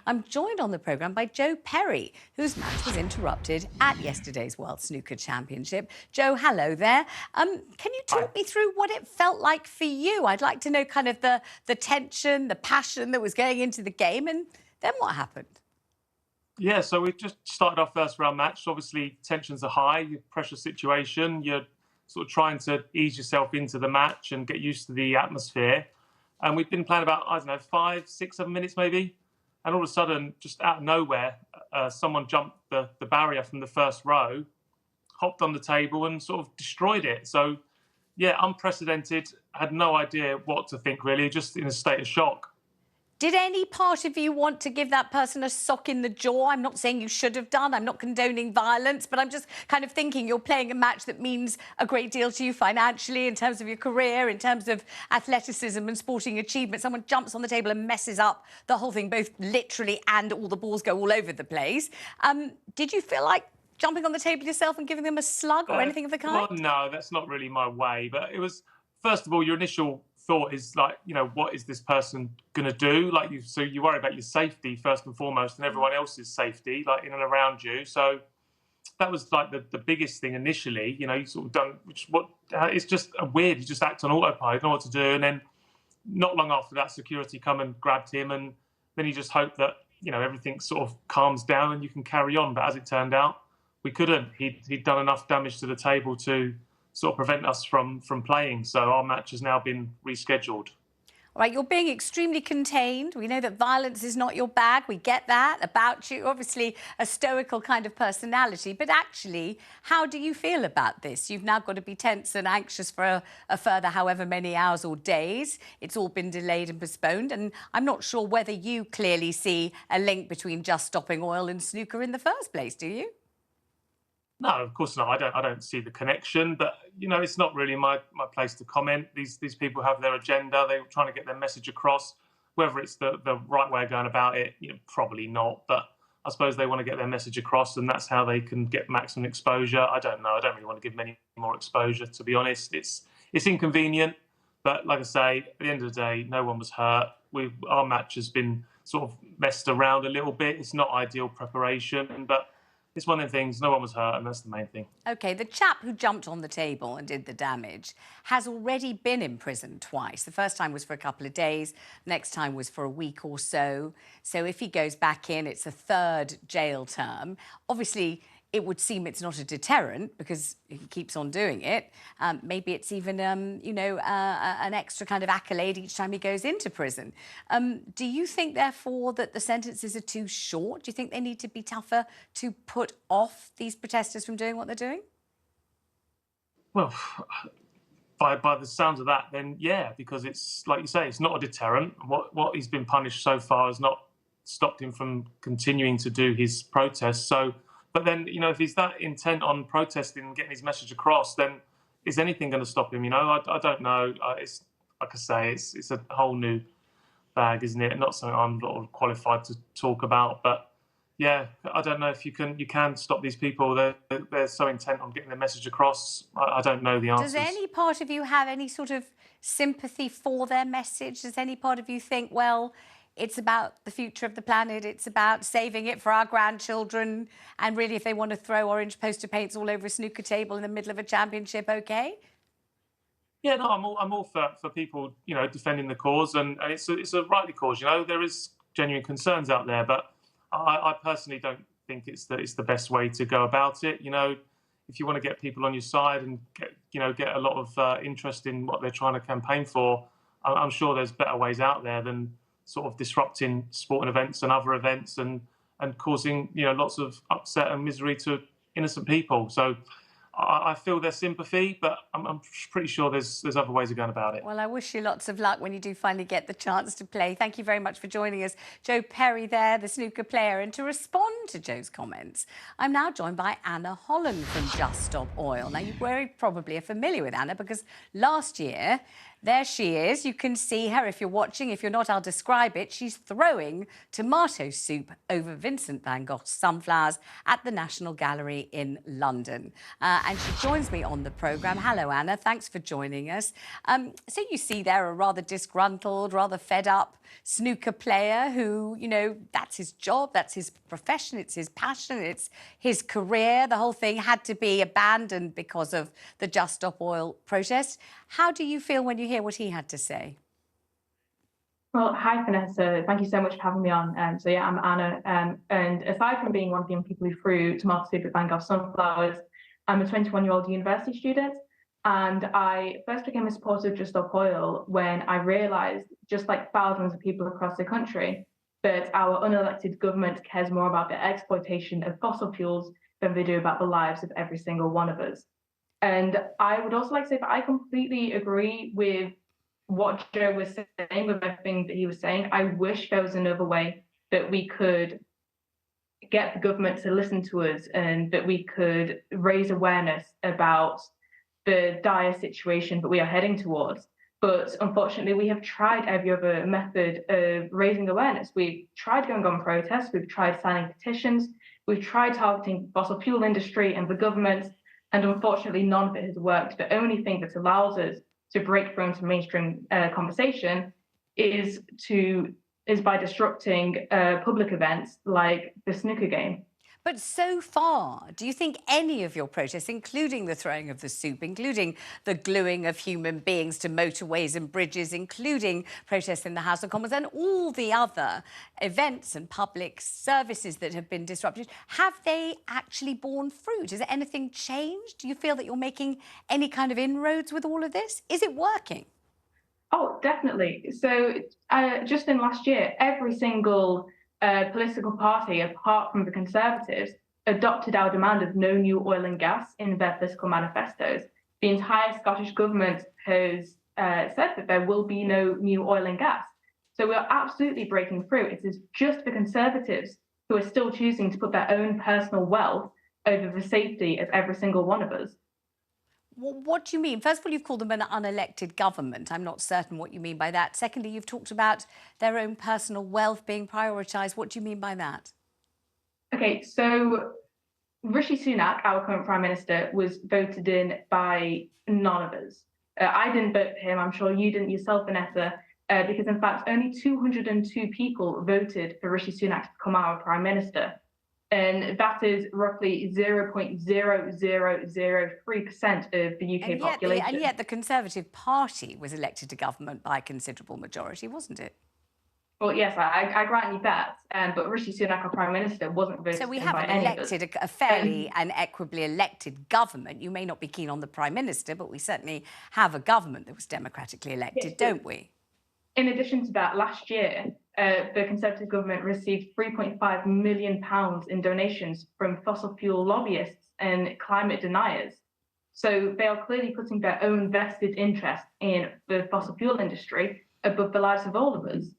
I'm joined on the programme by Joe Perry, whose match was interrupted at yesterday's World Snooker Championship. Joe, hello there. Can you talk me through what it felt like for you? I'd like to know kind of the tension, the passion that was going into the game, and then what happened? Yeah, so we just started our first round match. Obviously, tensions are high, pressure situation. You're sort of trying to ease yourself into the match and get used to the atmosphere. And we've been playing about, I don't know, 5, 6, 7 minutes maybe. And all of a sudden, just out of nowhere, someone jumped the barrier from the first row, hopped on the table and sort of destroyed it. So, yeah, unprecedented. Had no idea what to think, really, just in a state of shock. Did any part of you want to give that person a sock in the jaw? I'm not saying you should have done. I'm not condoning violence, but I'm just kind of thinking you're playing a match that means a great deal to you financially, in terms of your career, in terms of athleticism and sporting achievement. Someone jumps on the table and messes up the whole thing, both literally and all the balls go all over the place. Did you feel like jumping on the table yourself and giving them a slug or anything of the kind? Well, no, that's not really my way. But it was, first of all, your initial thought is like, what is this person going to do? Like, so you worry about your safety first and foremost, and everyone else's safety, like in and around you. So that was like the biggest thing initially. You sort of don't, it's just weird. You just act on autopilot, you know what to do, and then not long after that, security come and grabbed him, and then you just hope that everything sort of calms down and you can carry on. But as it turned out, we couldn't. He'd done enough damage to the table to sort of prevent us from playing. So our match has now been rescheduled. All right, you're being extremely contained. We know that violence is not your bag. We get that about you. Obviously, a stoical kind of personality. But actually, how do you feel about this? You've now got to be tense and anxious for a further however many hours or days. It's all been delayed and postponed. And I'm not sure whether you clearly see a link between just stopping oil and snooker in the first place, do you? No, of course not. I don't see the connection, but it's not really my place to comment. These people have their agenda. They're trying to get their message across. Whether it's the right way of going about it, probably not. But I suppose they want to get their message across, and that's how they can get maximum exposure. I don't know. I don't really want to give them any more exposure, to be honest. It's inconvenient, but like I say, at the end of the day, no one was hurt. Our match has been sort of messed around a little bit. It's not ideal preparation, but it's one of the things, no one was hurt, and that's the main thing. OK, the chap who jumped on the table and did the damage has already been in prison twice. The first time was for a couple of days, next time was for a week or so. So if he goes back in, it's a third jail term. Obviously, it would seem it's not a deterrent because he keeps on doing it. Maybe it's even, an extra kind of accolade each time he goes into prison. Do you think, therefore, that the sentences are too short? Do you think they need to be tougher to put off these protesters from doing what they're doing? Well, by the sounds of that, then yeah, because it's, like you say, it's not a deterrent. What he's been punished so far has not stopped him from continuing to do his protests. So, but then, if he's that intent on protesting and getting his message across, then is anything going to stop him? I don't know. It's like I say, it's a whole new bag, isn't it? Not something I'm not qualified to talk about. But yeah, I don't know if you can stop these people. They're so intent on getting their message across. I don't know the answers. Does any part of you have any sort of sympathy for their message? Does any part of you think, well, it's about the future of the planet, it's about saving it for our grandchildren, and really if they want to throw orange poster paints all over a snooker table in the middle of a championship, OK? Yeah, no, I'm all for people, defending the cause, and it's a rightly cause. There is genuine concerns out there, but I personally don't think it's the best way to go about it. If you want to get people on your side and get a lot of interest in what they're trying to campaign for, I'm sure there's better ways out there than sort of disrupting sporting events and other events and causing lots of upset and misery to innocent people. So I feel their sympathy, but I'm pretty sure there's other ways of going about it. Well, I wish you lots of luck when you do finally get the chance to play. Thank you very much for joining us. Joe Perry there, the snooker player. And to respond to Joe's comments, I'm now joined by Anna Holland from Just Stop Oil. Now, you very probably are familiar with Anna because last year There she is. You can see her if you're watching. If you're not, I'll describe it. She's throwing tomato soup over Vincent van Gogh's Sunflowers at the National Gallery in London. And she joins me on the programme. Hello, Anna. Thanks for joining us. So you see there a rather disgruntled, rather fed up snooker player who, you know, that's his job, that's his profession, it's his passion, it's his career. The whole thing had to be abandoned because of the Just Stop Oil protest. How do you feel when you hear what he had to say? Well, hi, Vanessa. Thank you so much for having me on. So, yeah, I'm Anna. And aside from being one of the young people who threw tomato soup at Van Gogh Sunflowers, I'm a 21-year-old university student. And I first became a supporter of Just Stop Oil when I realised, just like thousands of people across the country, that our unelected government cares more about the exploitation of fossil fuels than they do about the lives of every single one of us. And I would also like to say that I completely agree with what Joe was saying, with everything that he was saying. I wish there was another way that we could get the government to listen to us and that we could raise awareness about the dire situation that we are heading towards. But unfortunately, we have tried every other method of raising awareness. We've tried going on protests, we've tried signing petitions, we've tried targeting the fossil fuel industry and the government, and unfortunately, none of it has worked. The only thing that allows us to break through into mainstream conversation is by disrupting public events like the snooker game. But so far, do you think any of your protests, including the throwing of the soup, including the gluing of human beings to motorways and bridges, including protests in the House of Commons and all the other events and public services that have been disrupted, have they actually borne fruit? Has anything changed? Do you feel that you're making any kind of inroads with all of this? Is it working? Oh, definitely. So just in last year, every single political party, apart from the Conservatives, adopted our demand of no new oil and gas in their political manifestos. The entire Scottish government has said that there will be no new oil and gas. So we are absolutely breaking through. It is just the Conservatives who are still choosing to put their own personal wealth over the safety of every single one of us. What do you mean? First of all, you've called them an unelected government. I'm not certain what you mean by that. Secondly, you've talked about their own personal wealth being prioritised. What do you mean by that? Okay, so Rishi Sunak, our current Prime Minister, was voted in by none of us. I didn't vote for him. I'm sure you didn't yourself, Vanessa, because in fact, only 202 people voted for Rishi Sunak to become our Prime Minister. And that is roughly 0.0003% of the UK population. And yet the Conservative Party was elected to government by a considerable majority, wasn't it? Well, yes, I grant you that. But Rishi Sunak, our Prime Minister, wasn't voted So we in have by any of us. elected a fairly and equitably elected government. You may not be keen on the Prime Minister, but we certainly have a government that was democratically elected, Yes, don't we? In addition to that, last year, the Conservative government received £3.5 million in donations from fossil fuel lobbyists and climate deniers. So they are clearly putting their own vested interest in the fossil fuel industry above the lives of all of us.